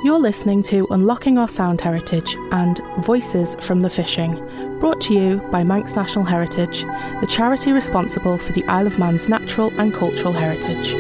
You're listening to Unlocking Our Sound Heritage and Voices from the Fishing, brought to you by Manx National Heritage, the charity responsible for the Isle of Man's natural and cultural heritage.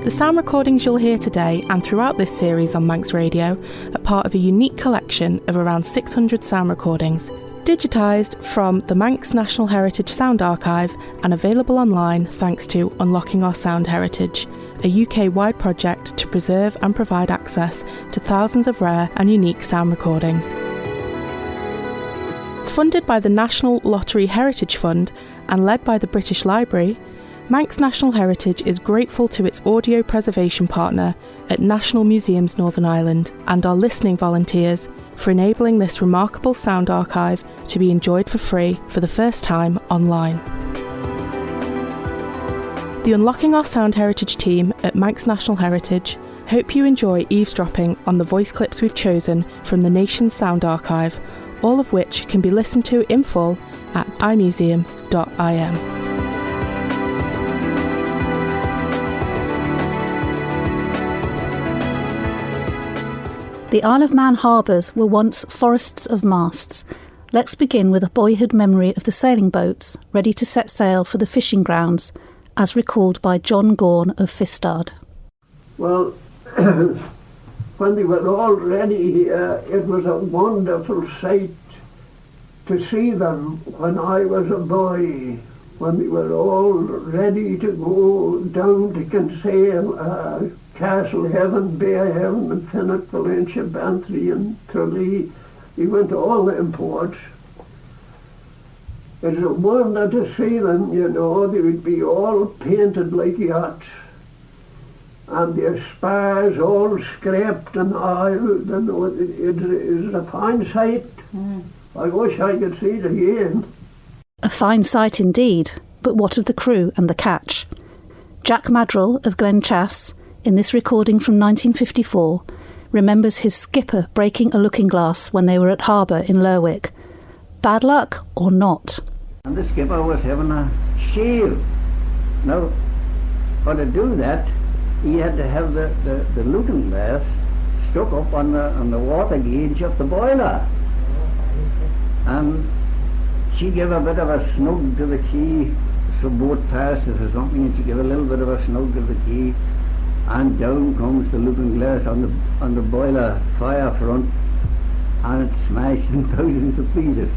The sound recordings you'll hear today and throughout this series on Manx Radio are part of a unique collection of around 600 sound recordings, digitised from the Manx National Heritage Sound Archive and available online thanks to Unlocking Our Sound Heritage, a UK-wide project to preserve and provide access to thousands of rare and unique sound recordings. Funded by the National Lottery Heritage Fund and led by the British Library, Manx National Heritage is grateful to its audio preservation partner at National Museums Northern Ireland and our listening volunteers for enabling this remarkable sound archive to be enjoyed for free for the first time online. The Unlocking Our Sound Heritage team at Manx National Heritage hope you enjoy eavesdropping on the voice clips we've chosen from the nation's sound archive, all of which can be listened to in full at imuseum.im. The Isle of Man harbours were once forests of masts. Let's begin with a boyhood memory of the sailing boats ready to set sail for the fishing grounds, as recalled by John Gorn of Fistard. Well, when they were all ready, it was a wonderful sight to see them when I was a boy, when they were all ready to go down to Kinsale, Castlehaven, Bearhaven and Finnock, Valentia, Bantry and Tralee. We went to all the imports. It's a wonder to see them, you know. They would be all painted like yachts and their spars all scraped and oiled, and it is a fine sight. I wish I could see it again. A fine sight indeed, but what of the crew and the catch? Jack Madrill of Glenchass, in this recording from 1954, remembers his skipper breaking a looking glass when they were at harbour in Lerwick. Bad luck or not? And the skipper was having a shield. Now, for to do that, he had to have the looking glass stuck up on the water gauge of the boiler. And she gave a bit of a snug to the key, some boat passed us or something, and she gave a little bit of a snug to the key. And down comes the looking glass on the boiler fire front, and it smashed in thousands of pieces.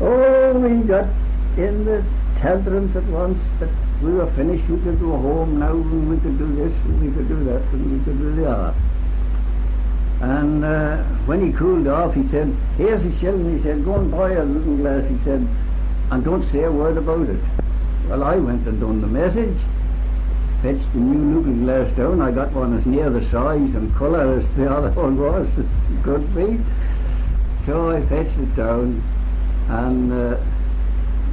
Oh, we got in the tantrums at once that we were finished, we could go home now, and we could do this, and we could do that, and we could do the other. And when he cooled off, he said, "Here's a shilling," he said, "go and buy a looking glass," he said, "and don't say a word about it." Well, I went and done the message. Fetched the new looking glass down. I got one as near the size and colour as the other one was as it could be. So I fetched it down, and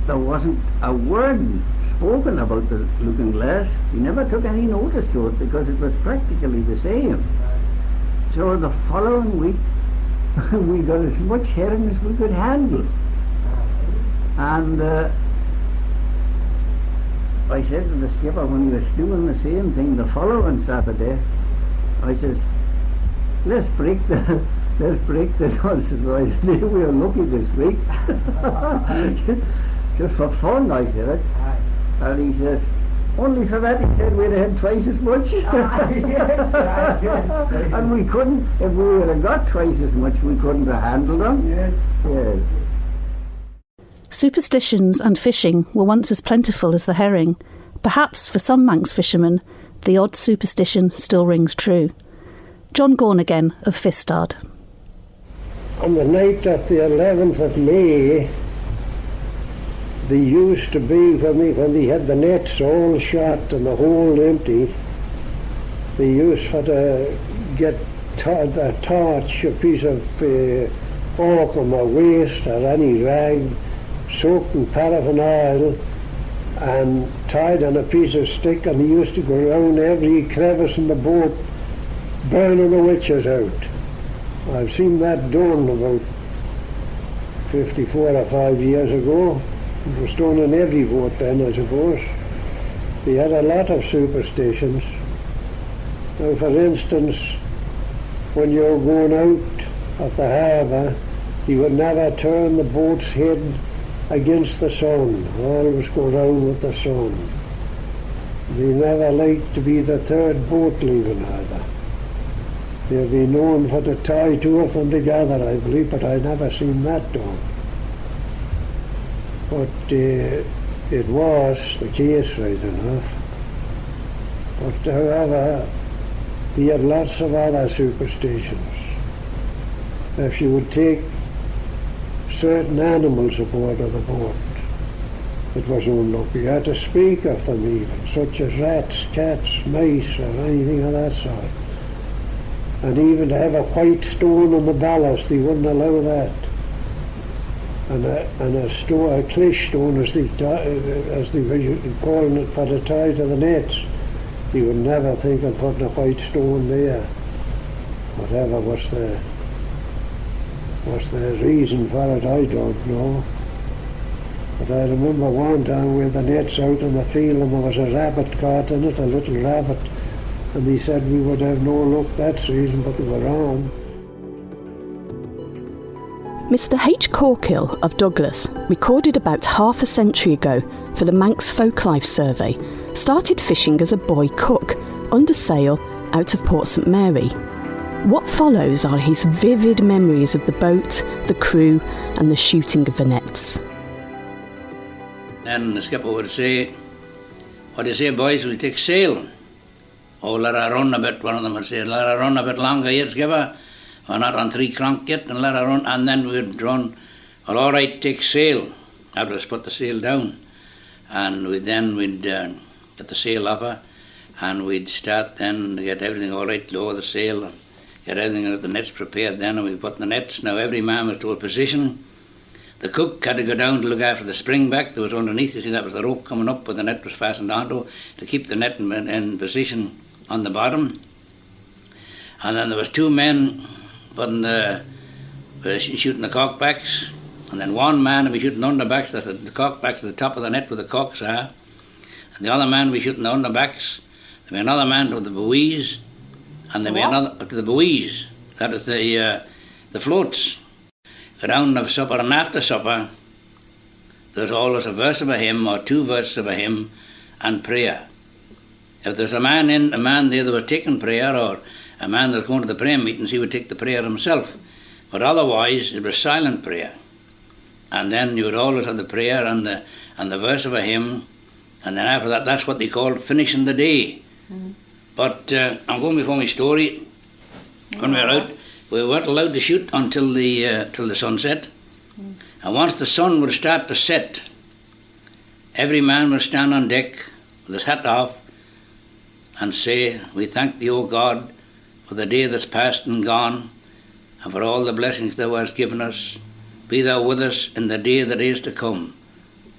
there wasn't a word spoken about the looking glass. He never took any notice to it because it was practically the same. So the following week we got as much herring as we could handle. And I said to the skipper when he was doing the same thing the following Saturday, I says, let's break this on. So I said, we were lucky this week. Just for fun, I said it. And he says, only for that, he said, we'd have had twice as much. And we couldn't, if we would have got twice as much, we couldn't have handled them. Yes. Superstitions and fishing were once as plentiful as the herring. Perhaps for some Manx fishermen, the odd superstition still rings true. John Gorn again of Fistard. On the night of the 11th of May, they used to be, when they had the nets all shut and the hole empty, they used to get a torch, a piece of oakum or waste or any rag, soaked in paraffin oil and tied on a piece of stick, and they used to go around every crevice in the boat burning the witches out. I've seen that done about 54 or 5 years ago. It was done in every boat then, I suppose. We had a lot of superstitions. Now, for instance, when you're going out of the harbour, you would never turn the boat's head against the sun, always go round with the sun. We never liked to be the third boat leaving either. They'll be known for to tie two of them together, I believe, but I never seen that done. But it was the case, right enough. But however, we had lots of other superstitions. If you would take certain animals aboard of the boat, it was unlucky. You had to speak of them even, such as rats, cats, mice, or anything of that sort. And even to have a white stone on the ballast, they wouldn't allow that. And a clish stone, as they were calling it, for the tie to the nets. You would never think of putting a white stone there. Whatever was the reason for it, I don't know. But I remember one time we had the nets out in the field and there was a rabbit caught in it, a little rabbit. And he said we would have no luck that season, but we were wrong. Mr. H. Corkill of Douglas, recorded about half a century ago for the Manx Folklife Survey, started fishing as a boy cook under sail out of Port St Mary. What follows are his vivid memories of the boat, the crew and the shooting of the nets. Then the skipper would say, "What do you say, boys, we'll take sail." "Oh, let her run a bit," one of them would say, "let her run a bit longer here, skipper. We're not on 3 crank yet, and let her run." And then we'd run, "Well, all right, take sail." After us put the sail down. And we'd get the sail off her, and we'd start then to get everything all right, lower the sail, and get everything with the nets prepared then, and we put the nets. Now every man was to a position. The cook had to go down to look after the springback. There was underneath, you see, that was the rope coming up where the net was fastened onto, to keep the net in position on the bottom. And then there was 2 men shooting the cockbacks, and then 1 man would be shooting the underbacks. That's the cockbacks at the top of the net where the cocks are. And the other man would be shooting the underbacks. There'd be another man to the buoys, and there'd be another to the buoys. That is the floats. Go down to supper, and after supper, there's always a verse of a hymn or 2 verses of a hymn and prayer. If there's a man there that was taking prayer, or a man that was going to the prayer meetings, he would take the prayer himself. But otherwise, it was silent prayer. And then you would always have the prayer and the verse of a hymn, and then after that, that's what they called finishing the day. Mm. But I'm going before my story. When we were out, we weren't allowed to shoot until the sunset. Mm. And once the sun would start to set, every man would stand on deck with his hat off and say, "We thank thee, O God, for the day that's past and gone, and for all the blessings thou hast given us. Be thou with us in the day that is to come.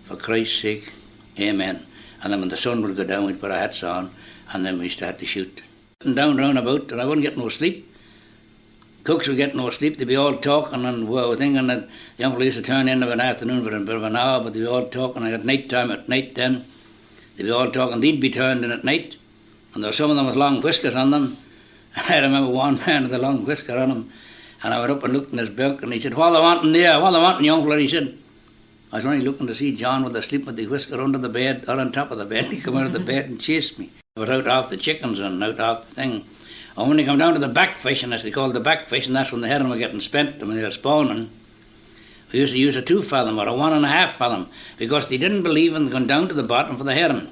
For Christ's sake, amen." And then when the sun would go down, we'd put our hats on, and then we'd start to shoot. And down round about, and I wouldn't get no sleep. Cooks would get no sleep. They'd be all talking, and we were thinking that the young police would turn in of an afternoon for a bit of an hour, but they'd be all talking. At night time, at night then, they'd be all talking. They'd be turned in at night, and there were some of them with long whiskers on them. I remember one man with a long whisker on him, and I went up and looked in his belt, and he said, "What are they wanting there? What are they wanting, young fella?" He said, "I was only looking to see John with asleep with the whisker under the bed, or on top of the bed." He came out of the bed and chased me. I was out off the chickens and out off the thing. And when they come down to the back fishing, as they called the back fishing, that's when the herring were getting spent, and when they were spawning, we used to use a 2 fathom or a 1.5 fathom, because they didn't believe in going down to the bottom for the herring.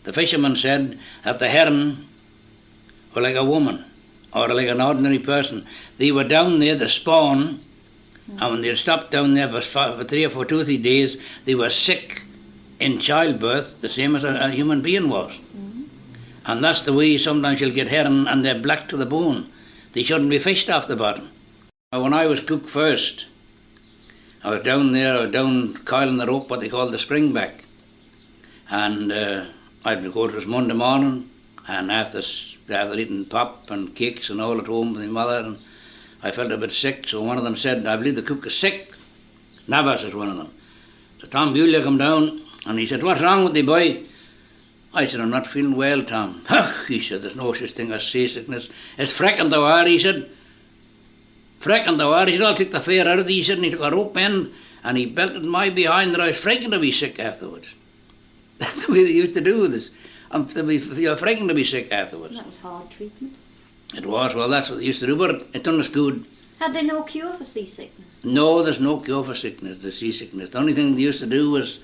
The fishermen said that the herring were like a woman, or like an ordinary person. They were down there to spawn, and when they stopped down there for 3 or 4, 2 or 3 days, they were sick in childbirth, the same as a human being was. And that's the way sometimes you'll get herring, and they're black to the bone. They shouldn't be fished off the bottom. When I was cook first, I was down there, down coiling the rope, what they call the springback. And I'd go, it was Monday morning, and after eating pop and cakes and all at home with my mother, and I felt a bit sick, so one of them said, "I believe the cook is sick." Navas is one of them. So Tom Bewley come down and he said, "What's wrong with thee, boy?" I said, "I'm not feeling well, Tom." "Ach," he said, "there's no such thing as seasickness. It's frecking the war," he said. "Frecking the war." He said, "I'll take the fear out of thee," he said, and he took a rope end and he belted my behind that I was frightened to be sick afterwards. That's the way they used to do with us. You're frightened to be sick afterwards. That was hard treatment. It was, well, that's what they used to do, but it done us good. Had they no cure for seasickness? No, there's no cure for sickness, the seasickness. The only thing they used to do was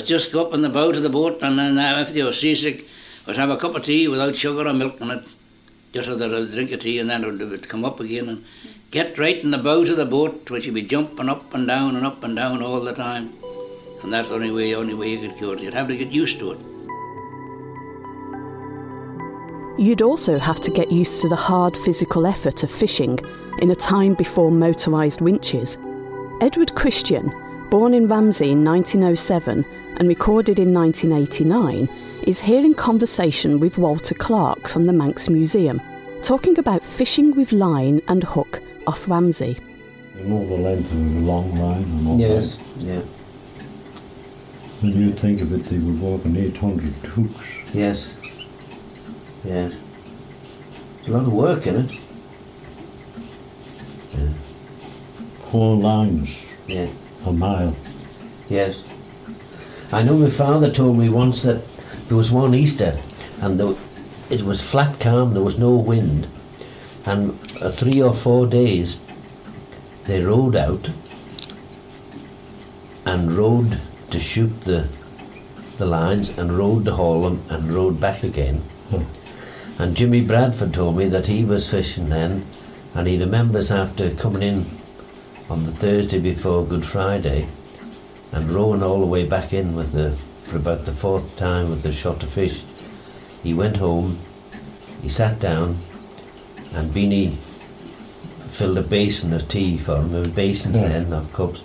just go up in the bow of the boat, and then if they were seasick, was have a cup of tea without sugar or milk in it, just so that they'd drink a tea, and then it would come up again and get right in the bow of the boat, which you'd be jumping up and down all the time. And that's the only way you could cure it. You'd have to get used to it. You'd also have to get used to the hard physical effort of fishing in a time before motorised winches. Edward Christian, born in Ramsey in 1907 and recorded in 1989, is here in conversation with Walter Clark from the Manx Museum, talking about fishing with line and hook off Ramsey. You know the length of a long line and all Yes, that. yeah. When you think of it, they would walk on 800 hooks. Yes. Yes. There's a lot of work in it. Yeah. 4 lines, Yeah. a mile. Yes. I know my father told me once that there was one Easter and it was flat calm, there was no wind, and 3 or 4 days they rowed out and rowed to shoot the lines and rowed to haul them and rowed back again. And Jimmy Bradford told me that he was fishing then, and he remembers after coming in on the Thursday before Good Friday and rowing all the way back in for about the 4th time with the shot of fish. He went home, he sat down, and Beanie filled a basin of tea for him. There was basins then, not cups.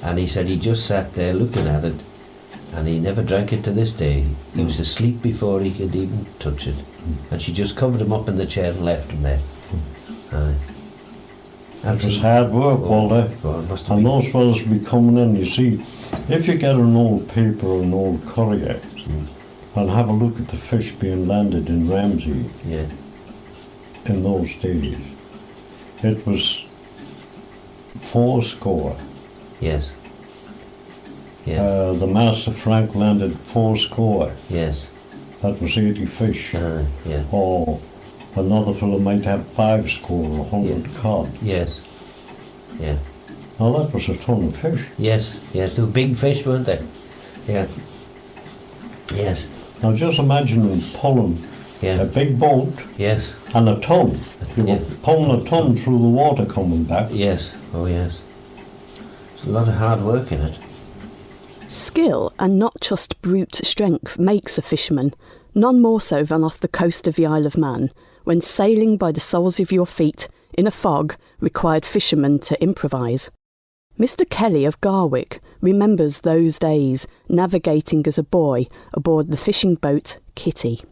And he said he just sat there looking at it, and he never drank it to this day. He was asleep before he could even touch it. And she just covered him up in the chair and left him there. It was hard work, Walter. And those fellas would be coming in. You see, if you get an old paper or an old courier and have a look at the fish being landed in Ramsey in those days, it was 80. Yes. Yeah. The Master Frank landed 80. Yes. That was 80 fish. Yeah. Or another fellow might have 50 or 100 cod. Yes. Yeah. Now that was a ton of fish. Yes. Yes. They were big fish, weren't they? Yeah. Yes. Now just imagine pulling a big boat Yes. and a ton. You were pulling a ton through the water coming back. Yes. Oh yes. There's a lot of hard work in it. Skill and not just brute strength makes a fisherman, none more so than off the coast of the Isle of Man, when sailing by the soles of your feet in a fog required fishermen to improvise. Mr. Kelly of Garwick remembers those days navigating as a boy aboard the fishing boat Kitty.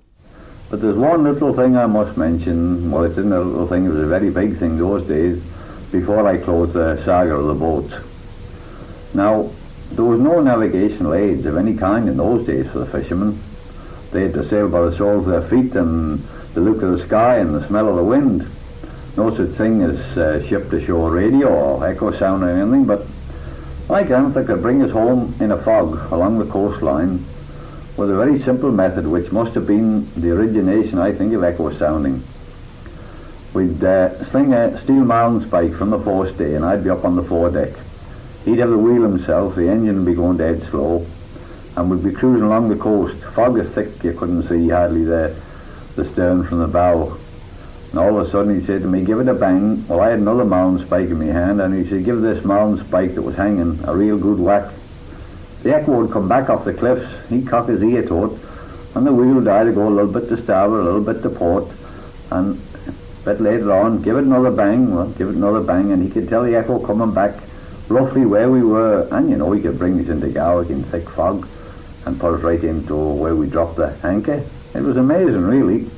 But there's one little thing I must mention. Well, it isn't a little thing, it was a very big thing those days, before I closed the saga of the boats. Now, there was no navigational aids of any kind in those days for the fishermen. They had to sail by the soles of their feet and the look of the sky and the smell of the wind. No such thing as ship-to-shore radio or echo sound or anything, but like anything could bring us home in a fog along the coastline with a very simple method which must have been the origination, I think, of echo sounding. We'd sling a steel marlinspike from the forestay and I'd be up on the foredeck. He'd have the wheel himself, the engine would be going dead slow, and we'd be cruising along the coast. Fog is thick, you couldn't see hardly the stern from the bow. And all of a sudden he said to me, "Give it a bang." Well, I had another marlinspike in my hand, and he said, "Give this marlinspike that was hanging a real good whack." The echo would come back off the cliffs, he'd cock his ear to it, and the wheel would either go a little bit to starboard, a little bit to port, and a bit later on, give it another bang, and he could tell the echo coming back roughly where we were, and he could bring us into Garwick in thick fog and put us right into where we dropped the anchor. It was amazing, really.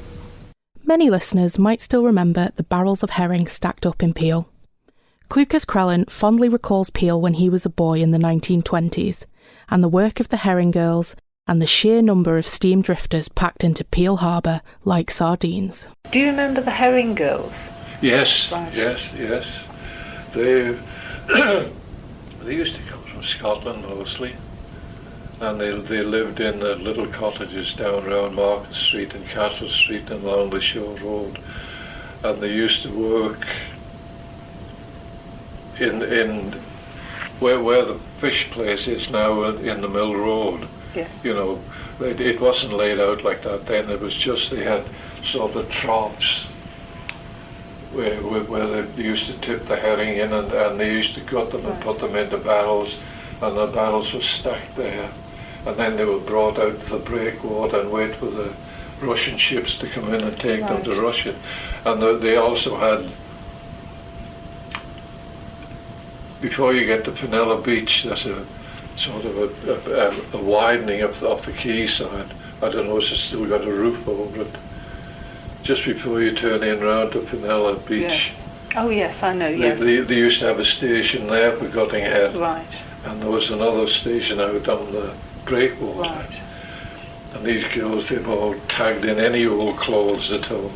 Many listeners might still remember the barrels of herring stacked up in Peel. Clucas Crellin fondly recalls Peel when he was a boy in the 1920s, and the work of the Herring Girls, and the sheer number of steam drifters packed into Peel Harbour like sardines. Do you remember the Herring Girls? Yes, Right. yes. They they used to come from Scotland mostly, and they lived in the little cottages down around Market Street and Castle Street and along the Shore Road, and they used to work in where the fish place is now in the Mill Road. Yes. You know, it wasn't laid out like that then. It was just they had sort of troughs where they used to tip the herring in, and they used to gut them and put them into barrels, and the barrels were stacked there, and then they were brought out to the breakwater and wait for the Russian ships to come in and take them to Russia. And they also had, before you get to Penella Beach, there's a sort of a widening of the quayside. I don't know if it's still got a roof over it. Just before you turn in round to Penella Beach. Yes. Oh yes, I know, yes. They used to have a station there for gutting head. Right. And there was another station out on the breakwater. Right. And these girls, they've all tagged in any old clothes at home,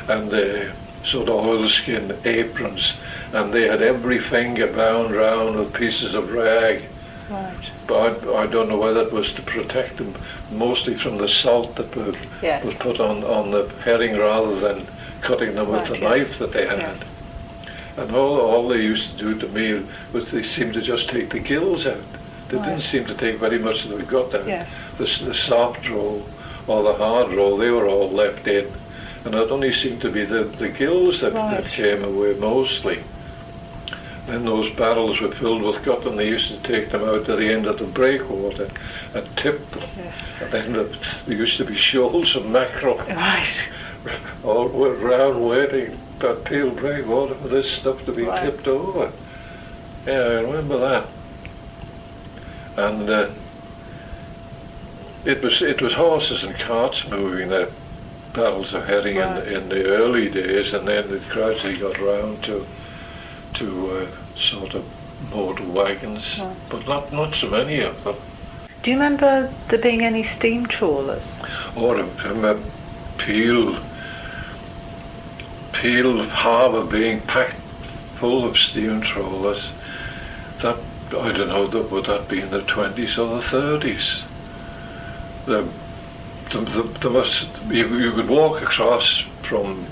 and they sort of oilskin aprons, and they had every finger bound round with pieces of rag. Right. But I don't know whether it was to protect them, mostly from the salt that was put on the herring rather than cutting them with the knife that they had. Yes. And all they used to do to me was they seemed to just take the gills out. They didn't seem to take very much of the gut out. Yes. The soft roll or the hard roll, they were all left in. And it only seemed to be the gills that came away mostly. Then those barrels were filled with gut, and they used to take them out to the end of the breakwater and tip them. Yes. And then there used to be shoals of mackerel Right. all round waiting at Peel Breakwater for this stuff to be tipped over. Yeah, I remember that. And it was horses and carts moving the barrels of herring in the early days, and then it gradually got round to sort of motor wagons, but not so many of them. Do you remember there being any steam trawlers? Oh, I remember Peel Harbour being packed full of steam trawlers. That, I don't know, would that be in the 20s or the 30s? You could walk across from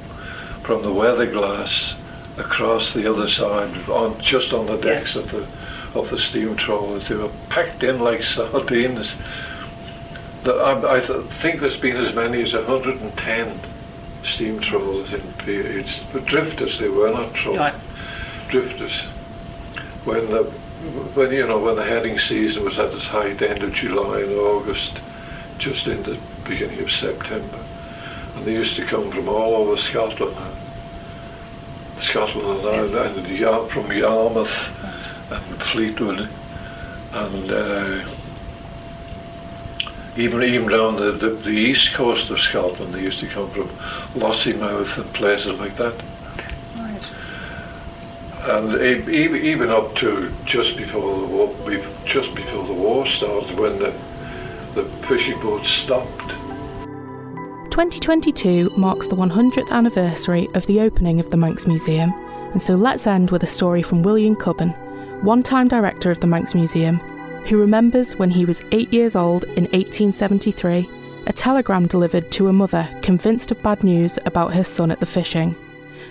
the weather glass across the other side, just on the decks of the steam trawlers. They were packed in like sardines. I think there's been as many as 110 steam trawlers in Peel. It's drifters, they were not trawlers. Right. Drifters. When the herring season was at its height, end of July and August, just in the beginning of September, and they used to come from all over Scotland and from Yarmouth and Fleetwood, and even down the east coast of Scotland. They used to come from Lossiemouth and places like that. Right. And even up to just before the war started, when the fishing boats stopped. 2022 marks the 100th anniversary of the opening of the Manx Museum, and so let's end with a story from William Cubban, one-time director of the Manx Museum, who remembers when he was 8 years old in 1873, a telegram delivered to a mother convinced of bad news about her son at the fishing.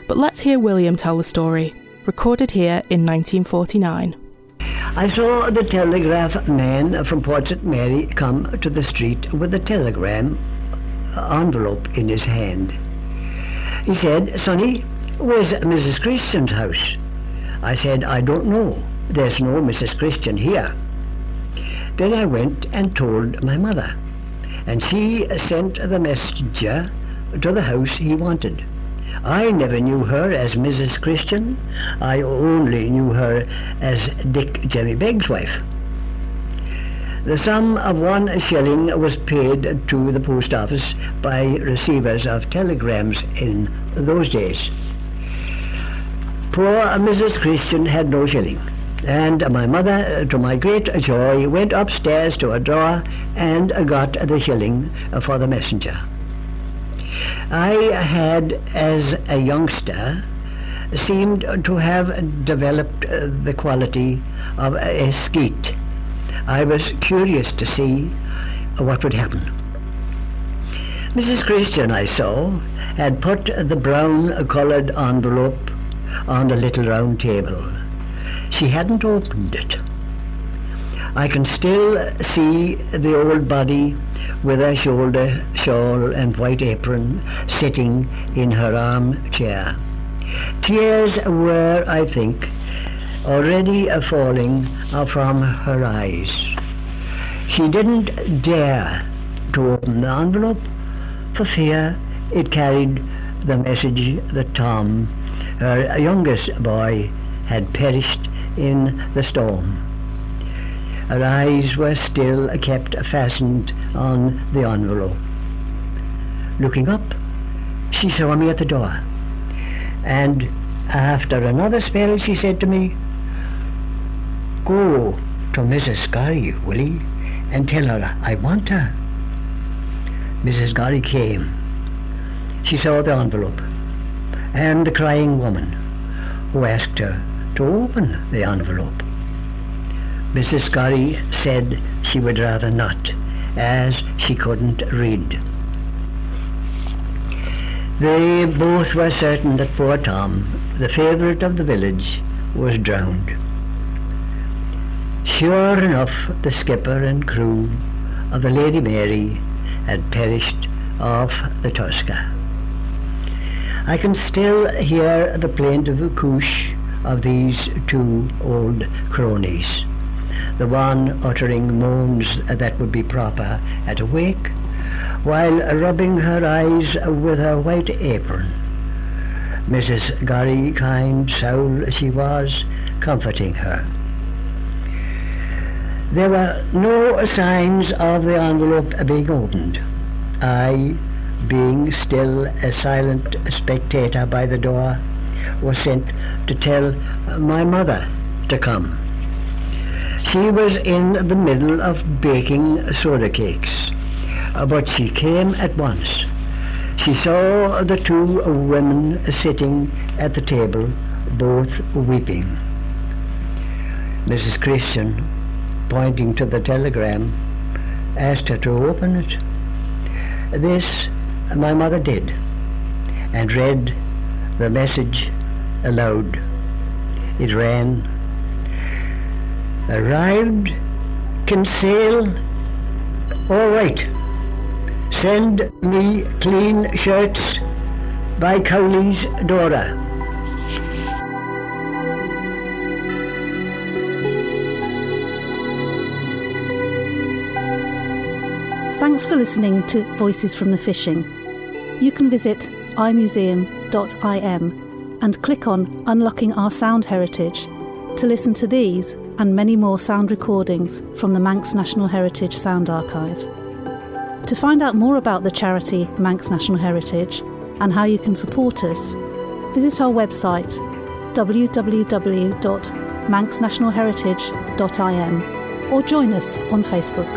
But let's hear William tell the story, recorded here in 1949. I saw the telegraph man from Port St. Mary come to the street with a telegram envelope in his hand. He said, "Sonny, where's Mrs. Christian's house?" I said, "I don't know. There's no Mrs. Christian here." Then I went and told my mother, and she sent the messenger to the house he wanted. I never knew her as Mrs. Christian. I only knew her as Dick Jemmy Begg's wife. The sum of 1 shilling was paid to the post office by receivers of telegrams in those days. Poor Mrs. Christian had no shilling, and my mother, to my great joy, went upstairs to a drawer and got the shilling for the messenger. I had, as a youngster, seemed to have developed the quality of a skeet. I was curious to see what would happen. Mrs. Christian, I saw, had put the brown-coloured envelope on the little round table. She hadn't opened it. I can still see the old body with her shoulder shawl and white apron sitting in her armchair. Tears were, I think, already falling from her eyes. She didn't dare to open the envelope for fear it carried the message that Tom, her youngest boy, had perished in the storm. Her eyes were still kept fastened on the envelope. Looking up, she saw me at the door, and after another spell she said to me, "Go to Mrs. Gorry, will ye, and tell her I want her." Mrs. Gorry came. She saw the envelope and the crying woman, who asked her to open the envelope. Mrs. Gorry said she would rather not, as she couldn't read. They both were certain that poor Tom, the favourite of the village, was drowned. Sure enough, the skipper and crew of the Lady Mary had perished off the Tosca. I can still hear the plaintive accouche of these two old cronies, the one uttering moans that would be proper at a wake, while rubbing her eyes with her white apron. Mrs. Gorry, kind soul she was, comforting her. There were no signs of the envelope being opened. I, being still a silent spectator by the door, was sent to tell my mother to come. She was in the middle of baking soda cakes, but she came at once. She saw the two women sitting at the table, both weeping. Mrs. Christian, pointing to the telegram, asked her to open it. This my mother did, and read the message aloud. It ran, "Arrived, can sail, all right. Send me clean shirts by Cowley's Dora." Thanks for listening to Voices from the Fishing. You can visit imuseum.im and click on Unlocking Our Sound Heritage to listen to these and many more sound recordings from the Manx National Heritage Sound Archive. To find out more about the charity Manx National Heritage and how you can support us, visit our website www.manxnationalheritage.im or join us on Facebook.